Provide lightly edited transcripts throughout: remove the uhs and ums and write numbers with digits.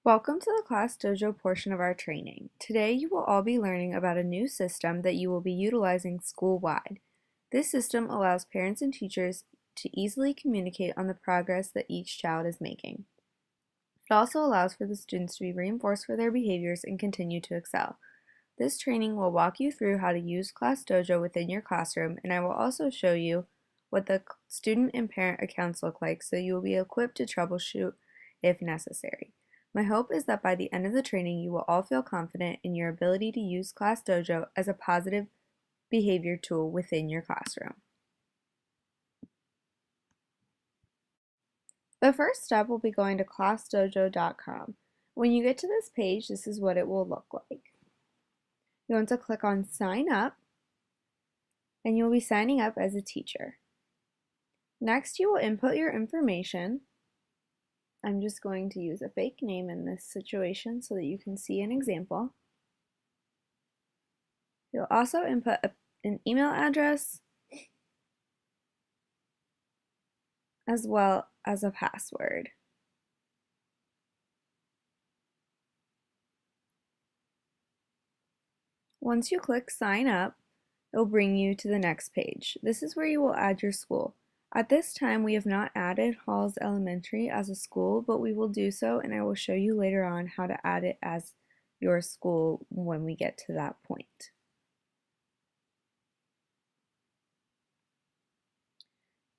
Welcome to the Class Dojo portion of our training. Today you will all be learning about a new system that you will be utilizing school-wide. This system allows parents and teachers to easily communicate on the progress that each child is making. It also allows for the students to be reinforced for their behaviors and continue to excel. This training will walk you through how to use Class Dojo within your classroom, and I will also show you what the student and parent accounts look like so you will be equipped to troubleshoot if necessary. My hope is that by the end of the training, you will all feel confident in your ability to use Class Dojo as a positive behavior tool within your classroom. The first step will be going to classdojo.com. When you get to this page, this is what it will look like. You want to click on Sign Up, and you will be signing up as a teacher. Next, you will input your information. I'm just going to use a fake name in this situation so that you can see an example. You'll also input an email address as well as a password. Once you click Sign Up, it will bring you to the next page. This is where you will add your school. At this time, we have not added Halls Elementary as a school, but we will do so, and I will show you later on how to add it as your school when we get to that point.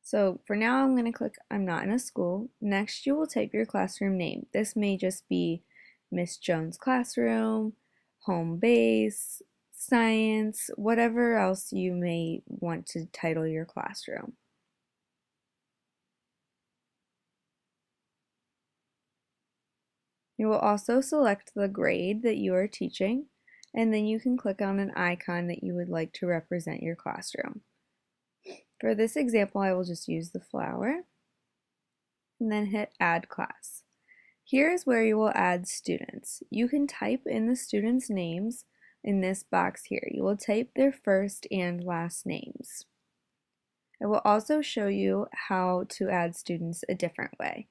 So for now, I'm going to click I'm not in a school. Next, you will type your classroom name. This may just be Miss Jones' classroom, home base, science, whatever else you may want to title your classroom. You will also select the grade that you are teaching, and then you can click on an icon that you would like to represent your classroom. For this example, I will just use the flower, and then hit Add Class. Here is where you will add students. You can type in the students' names in this box here. You will type their first and last names. I will also show you how to add students a different way.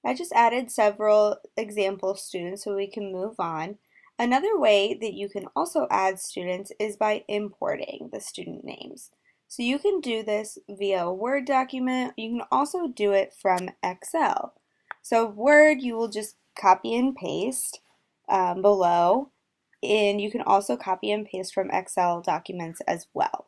I just added several example students so we can move on. Another way that you can also add students is by importing the student names. So you can do this via a Word document. You can also do it from Excel. So Word, you will just copy and paste below, and you can also copy and paste from Excel documents as well.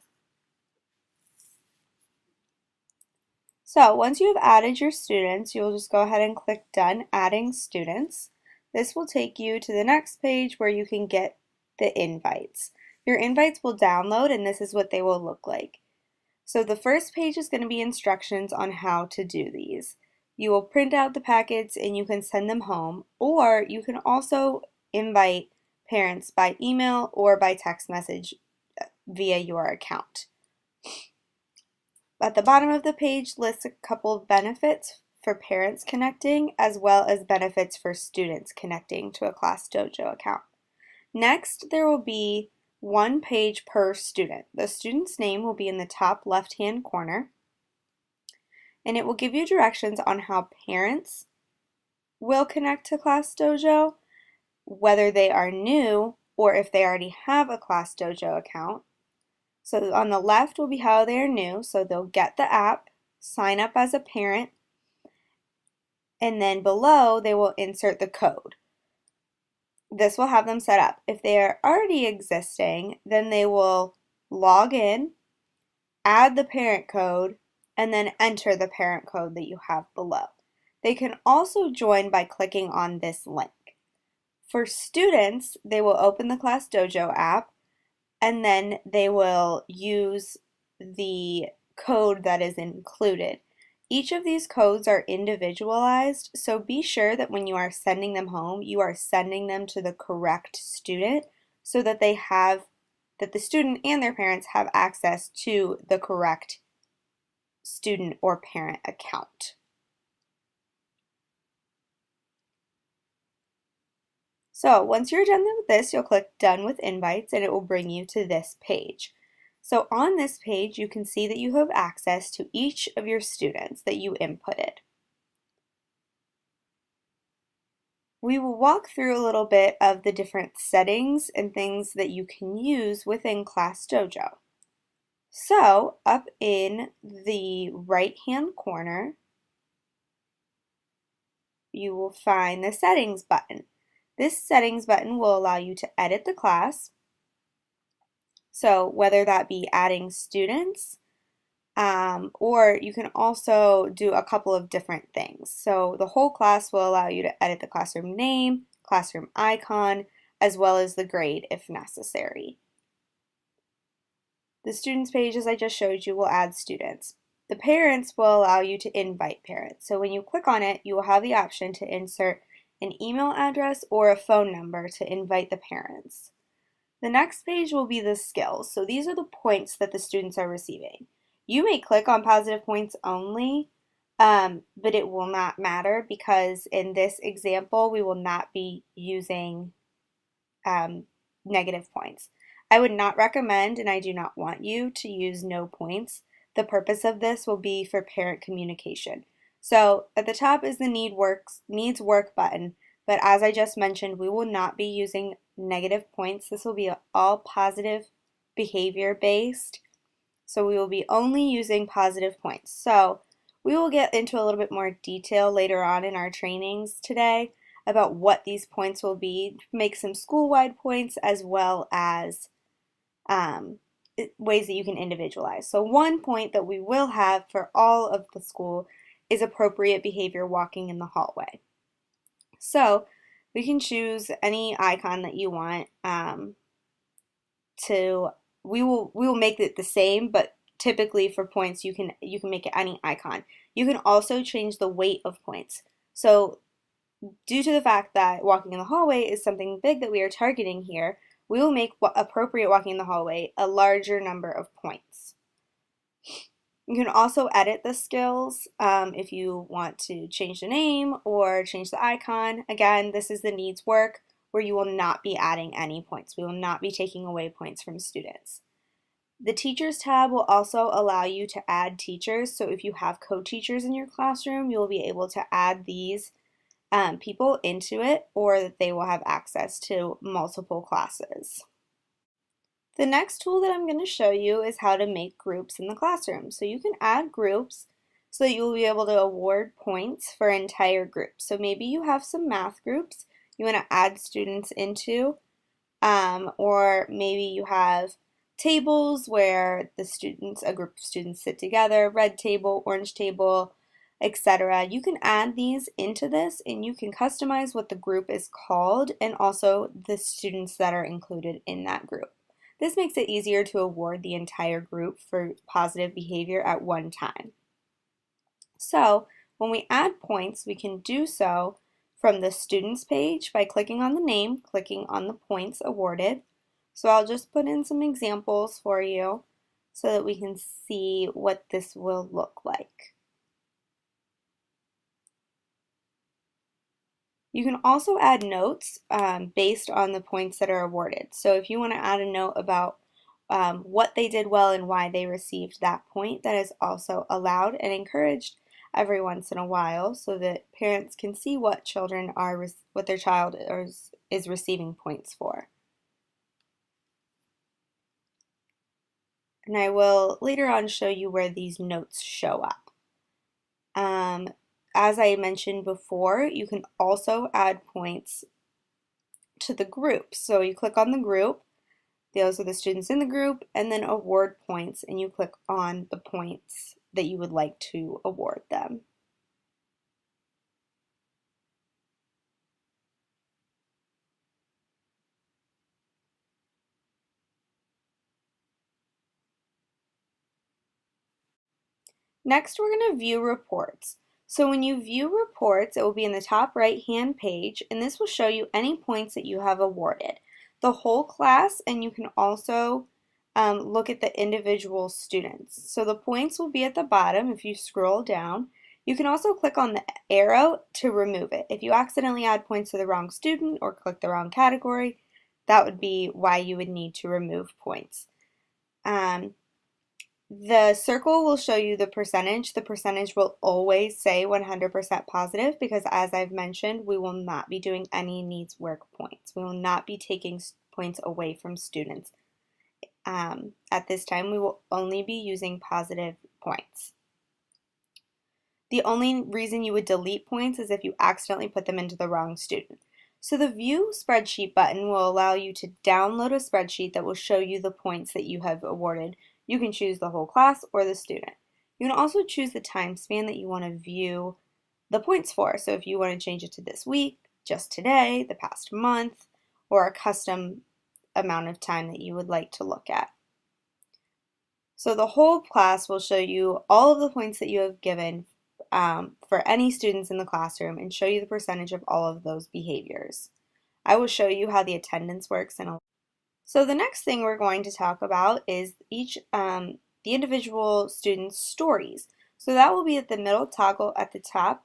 So once you have added your students, you'll just go ahead and click Done Adding Students. This will take you to the next page where you can get the invites. Your invites will download, and this is what they will look like. So the first page is going to be instructions on how to do these. You will print out the packets and you can send them home, or you can also invite parents by email or by text message via your account. At the bottom of the page lists a couple of benefits for parents connecting as well as benefits for students connecting to a Class Dojo account. Next, there will be one page per student. The student's name will be in the top left-hand corner, and it will give you directions on how parents will connect to Class Dojo, whether they are new or if they already have a Class Dojo account. So on the left will be how they are new, so they'll get the app, sign up as a parent, and then below they will insert the code. This will have them set up. If they are already existing, then they will log in, add the parent code, and then enter the parent code that you have below. They can also join by clicking on this link. For students, they will open the Class Dojo app, and then they will use the code that is included. Each of these codes are individualized, so be sure that when you are sending them home, you are sending them to the correct student so that the student and their parents have access to the correct student or parent account. So once you're done with this, you'll click Done with Invites and it will bring you to this page. So on this page, you can see that you have access to each of your students that you inputted. We will walk through a little bit of the different settings and things that you can use within Class Dojo. So up in the right-hand corner, you will find the settings button. This settings button will allow you to edit the class. So whether that be adding students, or you can also do a couple of different things. So the whole class will allow you to edit the classroom name, classroom icon, as well as the grade if necessary. The students page, as I just showed you, will add students. The parents will allow you to invite parents. So when you click on it, you will have the option to insert an email address or a phone number to invite the parents. The next page will be the skills. So these are the points that the students are receiving. You may click on positive points only, but it will not matter because in this example, we will not be using negative points. I would not recommend, and I do not want you to use no points. The purpose of this will be for parent communication. So at the top is the needs work button, but as I just mentioned, we will not be using negative points. This will be all positive behavior based. So we will be only using positive points. So we will get into a little bit more detail later on in our trainings today about what these points will be, make some school-wide points as well as ways that you can individualize. So one point that we will have for all of the school is appropriate behavior walking in the hallway. So we can choose any icon that you want we will make it the same, but typically for points you can make it any icon. You can also change the weight of points. So due to the fact that walking in the hallway is something big that we are targeting here, we will make appropriate walking in the hallway a larger number of points. You can also edit the skills if you want to change the name or change the icon. Again, this is the needs work where you will not be adding any points. We will not be taking away points from students. The Teachers tab will also allow you to add teachers. So if you have co-teachers in your classroom, you'll be able to add these people into it, or that they will have access to multiple classes. The next tool that I'm going to show you is how to make groups in the classroom. So you can add groups so that you'll be able to award points for entire groups. So maybe you have some math groups you want to add students into, or maybe you have tables where a group of students sit together, red table, orange table, etc. You can add these into this and you can customize what the group is called and also the students that are included in that group. This makes it easier to award the entire group for positive behavior at one time. So when we add points, we can do so from the students page by clicking on the name, clicking on the points awarded. So I'll just put in some examples for you so that we can see what this will look like. You can also add notes based on the points that are awarded. So if you want to add a note about what they did well and why they received that point, that is also allowed and encouraged every once in a while so that parents can see what their child is receiving points for. And I will later on show you where these notes show up. As I mentioned before, you can also add points to the group. So you click on the group, those are the students in the group, and then award points, and you click on the points that you would like to award them. Next, we're going to view reports. So when you view reports, it will be in the top right-hand page, and this will show you any points that you have awarded. The whole class, and you can also look at the individual students. So the points will be at the bottom if you scroll down. You can also click on the arrow to remove it. If you accidentally add points to the wrong student or click the wrong category, that would be why you would need to remove points. Um, the circle will show you the percentage. The percentage will always say 100% positive because, as I've mentioned, we will not be doing any needs work points. We will not be taking points away from students. At this time, we will only be using positive points. The only reason you would delete points is if you accidentally put them into the wrong student. So the View Spreadsheet button will allow you to download a spreadsheet that will show you the points that you have awarded. You can choose the whole class or the student. You can also choose the time span that you want to view the points for. So if you want to change it to this week, just today, the past month, or a custom amount of time that you would like to look at. So the whole class will show you all of the points that you have given for any students in the classroom and show you the percentage of all of those behaviors. I will show you how the attendance works in a So the next thing we're going to talk about is the individual student's stories. So that will be at the middle toggle at the top,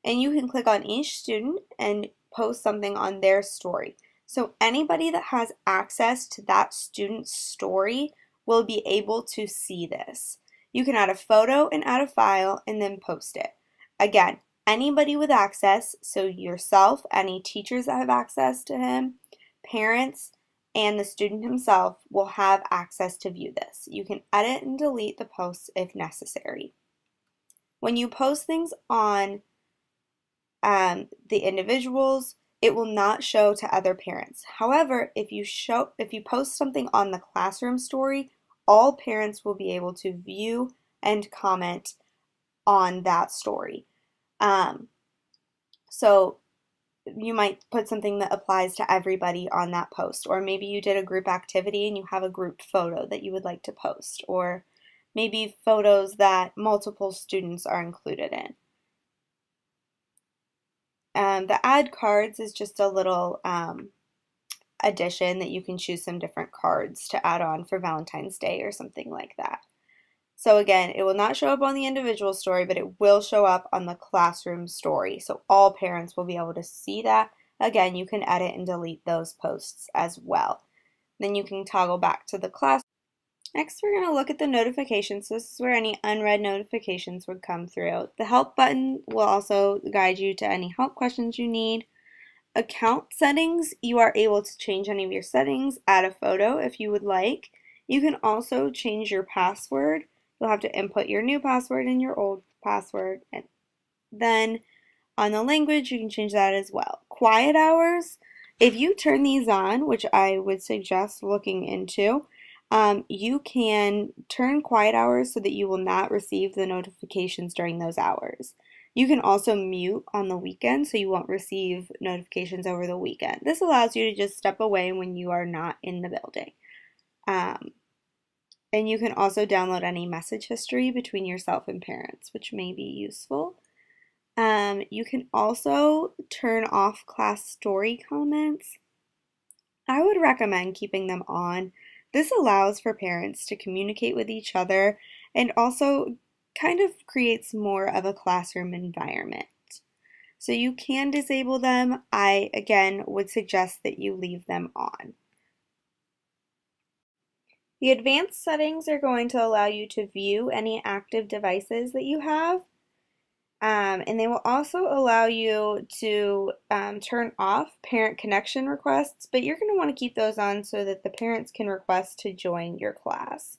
and you can click on each student and post something on their story. So anybody that has access to that student's story will be able to see this. You can add a photo and add a file and then post it. Again, anybody with access, so yourself, any teachers that have access to him, parents, and the student himself will have access to view this. You can edit and delete the posts if necessary. When you post things on the individuals, it will not show to other parents. However, if you post something on the classroom story, all parents will be able to view and comment on that story. So you might put something that applies to everybody on that post, or maybe you did a group activity and you have a grouped photo that you would like to post, or maybe photos that multiple students are included in. The add cards is just a little addition that you can choose some different cards to add on for Valentine's Day or something like that. So again, it will not show up on the individual story, but it will show up on the classroom story. So all parents will be able to see that. Again, you can edit and delete those posts as well. Then you can toggle back to the class. Next, we're going to look at the notifications. So this is where any unread notifications would come through. The help button will also guide you to any help questions you need. Account settings, you are able to change any of your settings, add a photo if you would like. You can also change your password. You'll have to input your new password and your old password. And then on the language, you can change that as well. Quiet hours, if you turn these on, which I would suggest looking into, you can turn quiet hours so that you will not receive the notifications during those hours. You can also mute on the weekend so you won't receive notifications over the weekend. This allows you to just step away when you are not in the building. And you can also download any message history between yourself and parents, which may be useful. You can also turn off class story comments. I would recommend keeping them on. This allows for parents to communicate with each other and also kind of creates more of a classroom environment. So you can disable them. I, again, would suggest that you leave them on. The advanced settings are going to allow you to view any active devices that you have. And they will also allow you to turn off parent connection requests, but you're going to want to keep those on so that the parents can request to join your class.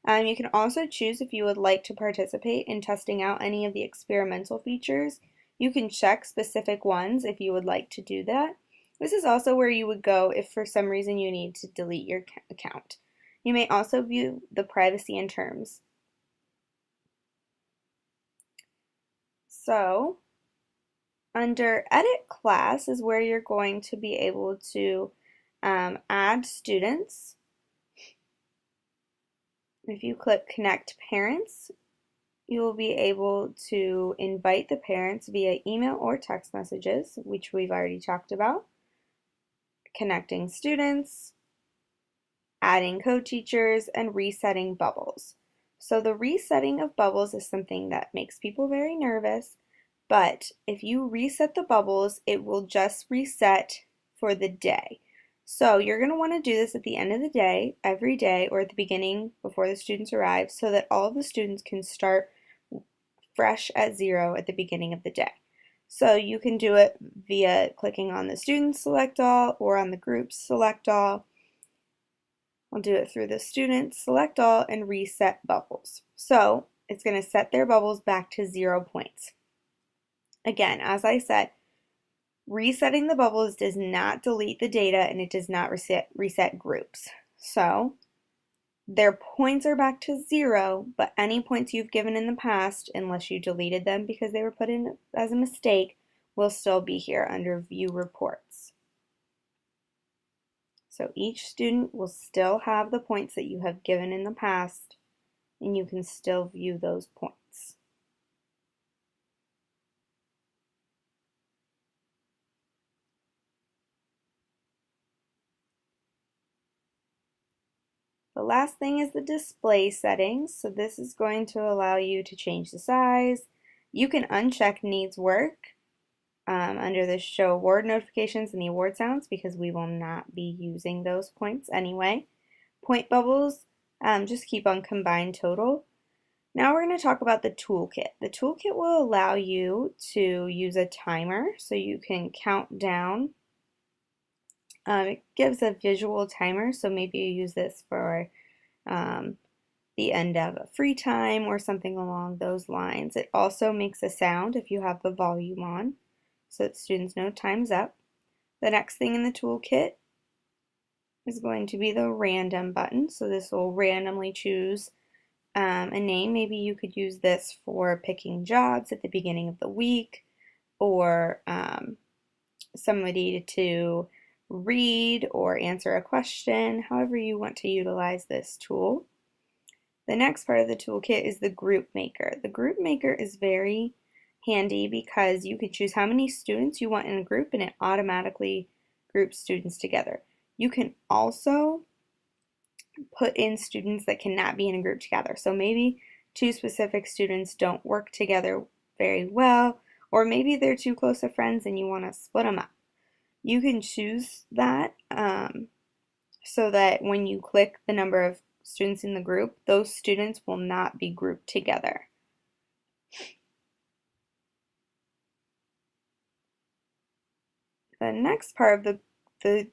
You can also choose if you would like to participate in testing out any of the experimental features. You can check specific ones if you would like to do that. This is also where you would go if for some reason you need to delete your account. You may also view the privacy and terms. So, under Edit Class is where you're going to be able to add students. If you click Connect Parents, you will be able to invite the parents via email or text messages, which we've already talked about. Connecting students, adding co-teachers, and resetting bubbles. So the resetting of bubbles is something that makes people very nervous, but if you reset the bubbles, it will just reset for the day. So you're going to want to do this at the end of the day, every day, or at the beginning before the students arrive, so that all of the students can start fresh at 0 at the beginning of the day. So you can do it via clicking on the Students Select All or on the Groups Select All. I'll do it through the Students Select All and Reset Bubbles. So it's going to set their bubbles back to 0 points. Again, as I said, resetting the bubbles does not delete the data and it does not reset groups. So their points are back to 0, but any points you've given in the past, unless you deleted them because they were put in as a mistake, will still be here under View Reports. So each student will still have the points that you have given in the past, and you can still view those points. The last thing is the display settings. So this is going to allow you to change the size. You can uncheck needs work under the show award notifications and the award sounds because we will not be using those points anyway. Point bubbles, just keep on combined total. Now we're going to talk about the toolkit. The toolkit will allow you to use a timer so you can count down. It gives a visual timer, so maybe you use this for the end of a free time or something along those lines. It also makes a sound if you have the volume on, so that students know time's up. The next thing in the toolkit is going to be the random button, so this will randomly choose a name. Maybe you could use this for picking jobs at the beginning of the week, or somebody to read or answer a question, however you want to utilize this tool. The next part of the toolkit is the group maker. The group maker is very handy because you can choose how many students you want in a group and it automatically groups students together. You can also put in students that cannot be in a group together. So maybe two specific students don't work together very well, or maybe they're too close of friends and you want to split them up. You can choose that so that when you click the number of students in the group, those students will not be grouped together. The next part of the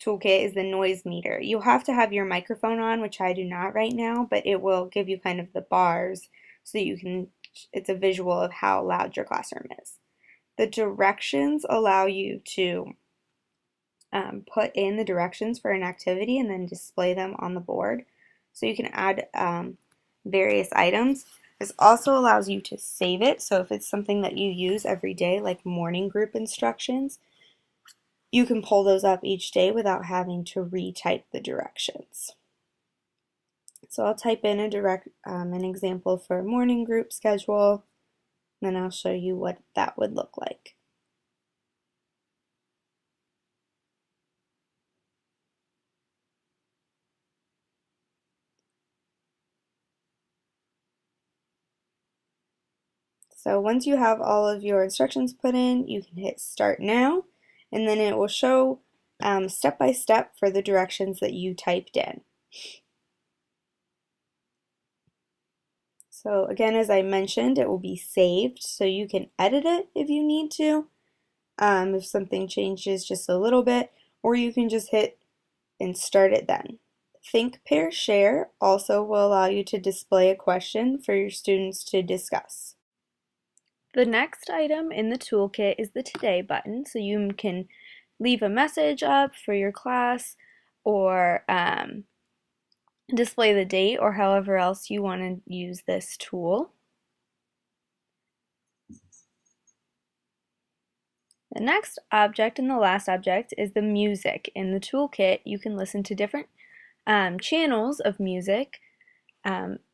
toolkit is the noise meter. You'll have to have your microphone on, which I do not right now, but it will give you kind of the bars so you can, it's a visual of how loud your classroom is. The directions allow you to put in the directions for an activity and then display them on the board. So you can add various items. This also allows you to save it. So if it's something that you use every day, like morning group instructions, you can pull those up each day without having to retype the directions. So I'll type in an example for a morning group schedule, and then I'll show you what that would look like. So once you have all of your instructions put in, you can hit Start Now, and then it will show step by step for the directions that you typed in. So again, as I mentioned, it will be saved, so you can edit it if you need to, if something changes just a little bit, or you can just hit and start it then. Think, Pair, Share also will allow you to display a question for your students to discuss. The next item in the toolkit is the Today button, so you can leave a message up for your class or display the date or however else you want to use this tool. The next object and the last object is the music. In the toolkit, you can listen to different channels of music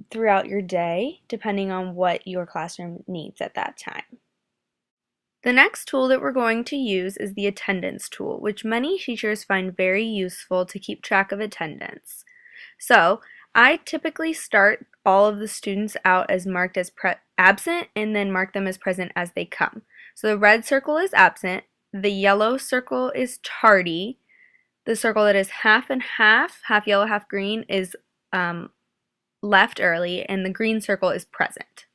throughout your day, depending on what your classroom needs at that time. The next tool that we're going to use is the attendance tool, which many teachers find very useful to keep track of attendance. So I typically start all of the students out as marked as absent and then mark them as present as they come. So the red circle is absent, the yellow circle is tardy, The circle that is half and half yellow, half green, is left early, and the green circle is present.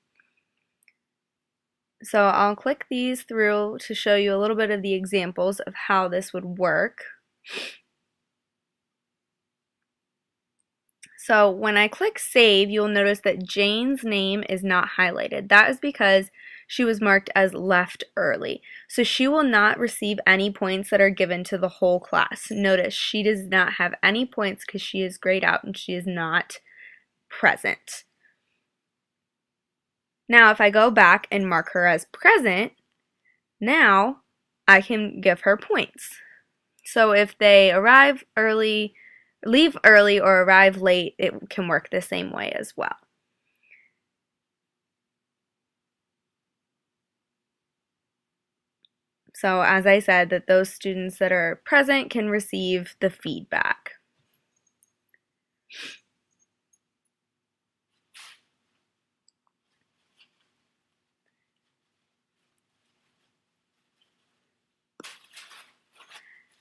So I'll click these through to show you a little bit of the examples of how this would work. So when I click save, you'll notice that Jane's name is not highlighted. That is because she was marked as left early. So she will not receive any points that are given to the whole class. Notice she does not have any points because she is grayed out and she is not present. Now if I go back and mark her as present, now I can give her points. So if they arrive early, leave early, or arrive late, it can work the same way as well. So as I said, that those students that are present can receive the feedback.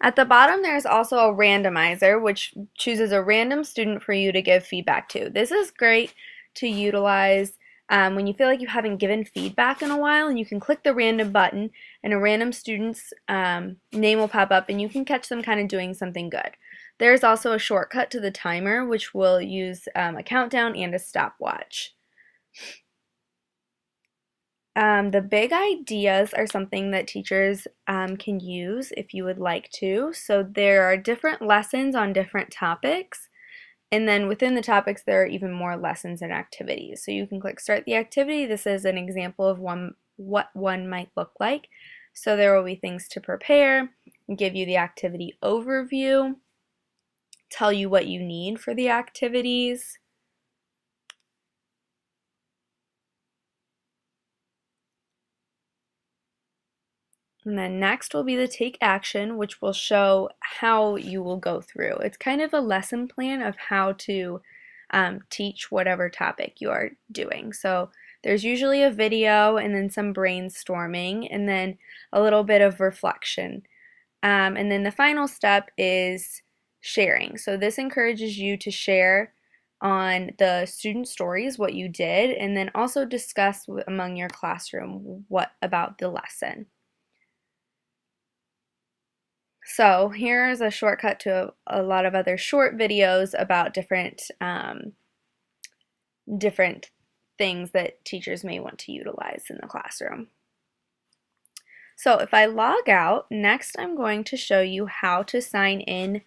At the bottom, there's also a randomizer, which chooses a random student for you to give feedback to. This is great to utilize when you feel like you haven't given feedback in a while, and you can click the random button and a random student's name will pop up and you can catch them kind of doing something good. There's also a shortcut to the timer, which will use a countdown and a stopwatch. The big ideas are something that teachers can use if you would like to. So there are different lessons on different topics, and then within the topics there are even more lessons and activities. So you can click start the activity. This is an example of what one might look like. So there will be things to prepare, give you the activity overview, tell you what you need for the activities. And then next will be the take action, which will show how you will go through. It's kind of a lesson plan of how to teach whatever topic you are doing. So there's usually a video and then some brainstorming and then a little bit of reflection. And then the final step is sharing. So this encourages you to share on the student stories, what you did, and then also discuss among your classroom what about the lesson. So here's a shortcut to a lot of other short videos about different things that teachers may want to utilize in the classroom. So if I log out, next I'm going to show you how to sign in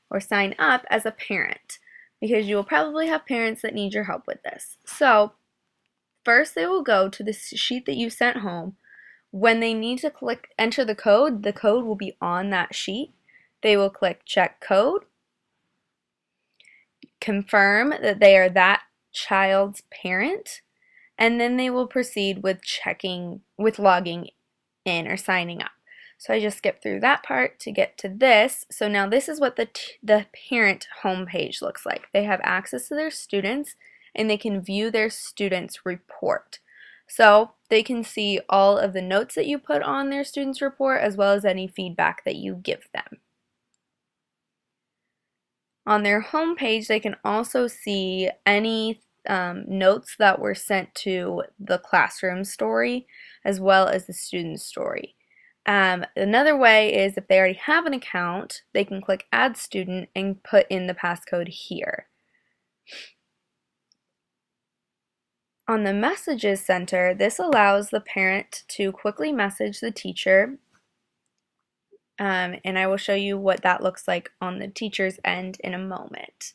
or sign up as a parent, because you will probably have parents that need your help with this. So first they will go to the sheet that you sent home. When they need to enter the code will be on that sheet. They will click check code, confirm that they are that child's parent, and then they will proceed with logging in or signing up. So I just skipped through that part to get to this. So now this is what the parent homepage looks like. They have access to their students and they can view their students' report. So they can see all of the notes that you put on their students' report as well as any feedback that you give them. On their home page, they can also see any notes that were sent to the classroom story as well as the student story. Another way is if they already have an account, they can click Add Student and put in the passcode here. On the Messages Center, this allows the parent to quickly message the teacher, and I will show you what that looks like on the teacher's end in a moment.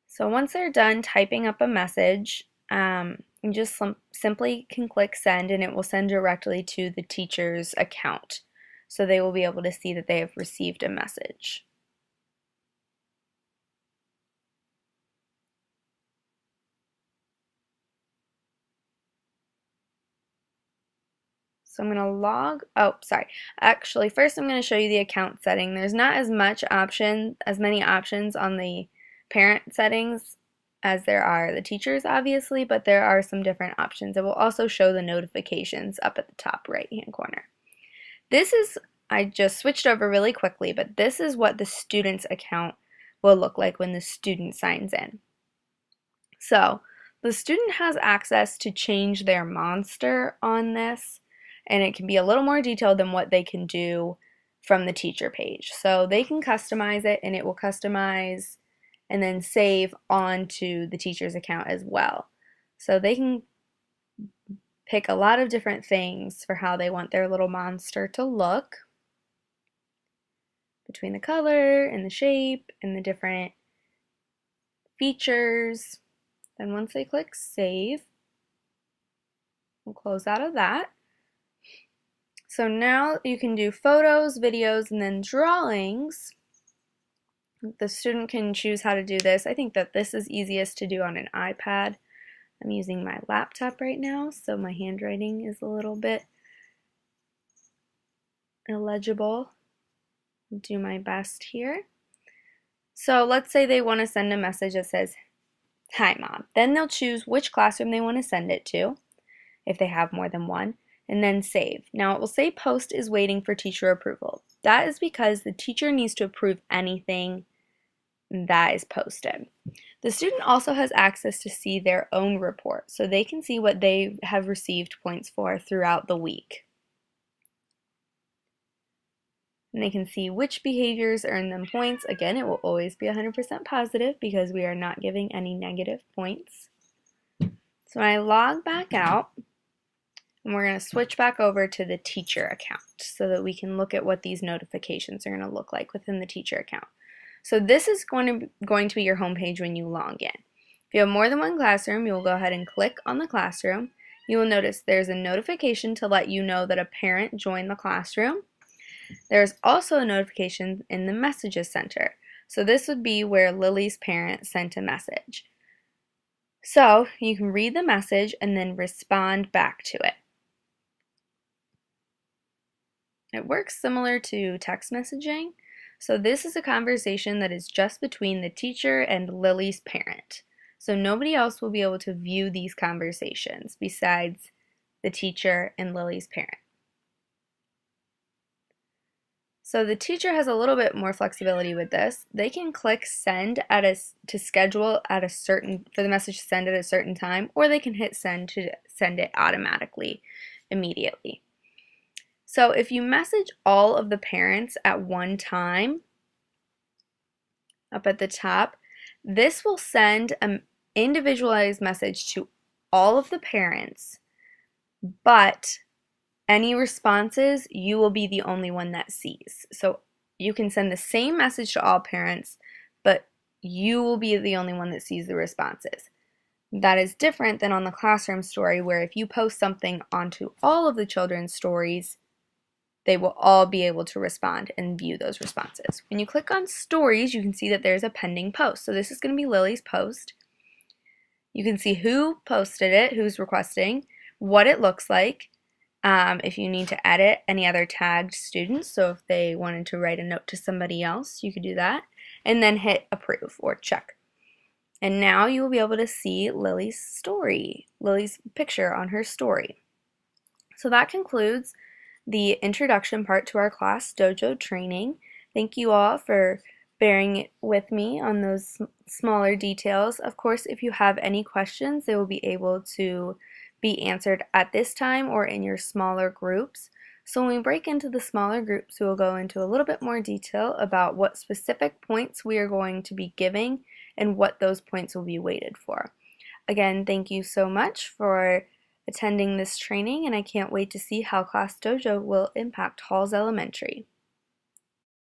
So once they're done typing up a message, you just simply can click send and it will send directly to the teacher's account. So they will be able to see that they have received a message. So I'm going to actually first I'm going to show you the account setting. There's not as many options on the parent settings as there are the teachers, obviously, but there are some different options. It will also show the notifications up at the top right hand corner. This is I just switched over really quickly, but this is what the student's account will look like when the student signs in. So the student has access to change their monster on this, and it can be a little more detailed than what they can do from the teacher page. So they can customize it, and it will customize and then save onto the teacher's account as well. So they can pick a lot of different things for how they want their little monster to look, between the color and the shape and the different features. Then once they click save, we'll close out of that. So now you can do photos, videos, and then drawings. The student can choose how to do this. I think that this is easiest to do on an iPad. I'm using my laptop right now, so my handwriting is a little bit illegible. I'll do my best here. So let's say they want to send a message that says, "Hi, Mom." Then they'll choose which classroom they want to send it to, if they have more than one, and then save. Now it will say post is waiting for teacher approval. That is because the teacher needs to approve anything that is posted. The student also has access to see their own report, so they can see what they have received points for throughout the week. And they can see which behaviors earn them points. Again, it will always be 100% positive because we are not giving any negative points. So I log back out, and we're going to switch back over to the teacher account so that we can look at what these notifications are going to look like within the teacher account. So this is going to be your home page when you log in. If you have more than one classroom, you will go ahead and click on the classroom. You will notice there's a notification to let you know that a parent joined the classroom. There's also a notification in the messages center. So this would be where Lily's parent sent a message. So you can read the message and then respond back to it. It works similar to text messaging. So this is a conversation that is just between the teacher and Lily's parent. So nobody else will be able to view these conversations besides the teacher and Lily's parent. So the teacher has a little bit more flexibility with this. They can click send to schedule at for the message to send at a certain time, or they can hit send to send it automatically immediately. So if you message all of the parents at one time, up at the top, this will send an individualized message to all of the parents, but any responses, you will be the only one that sees. So you can send the same message to all parents, but you will be the only one that sees the responses. That is different than on the classroom story, where if you post something onto all of the children's stories, they will all be able to respond and view those responses. When you click on stories, you can see that there's a pending post. So this is going to be Lily's post. You can see who posted it, who's requesting, what it looks like, if you need to edit any other tagged students. So if they wanted to write a note to somebody else, you could do that, and then hit approve or check. And now you will be able to see Lily's story, Lily's picture on her story. So that concludes the introduction part to our Class Dojo training. Thank you all for bearing with me on those smaller details. Of course, if you have any questions, they will be able to be answered at this time or in your smaller groups. So when we break into the smaller groups, we will go into a little bit more detail about what specific points we are going to be giving and what those points will be weighted for. Again, thank you so much for attending this training, and I can't wait to see how Class Dojo will impact Halls Elementary.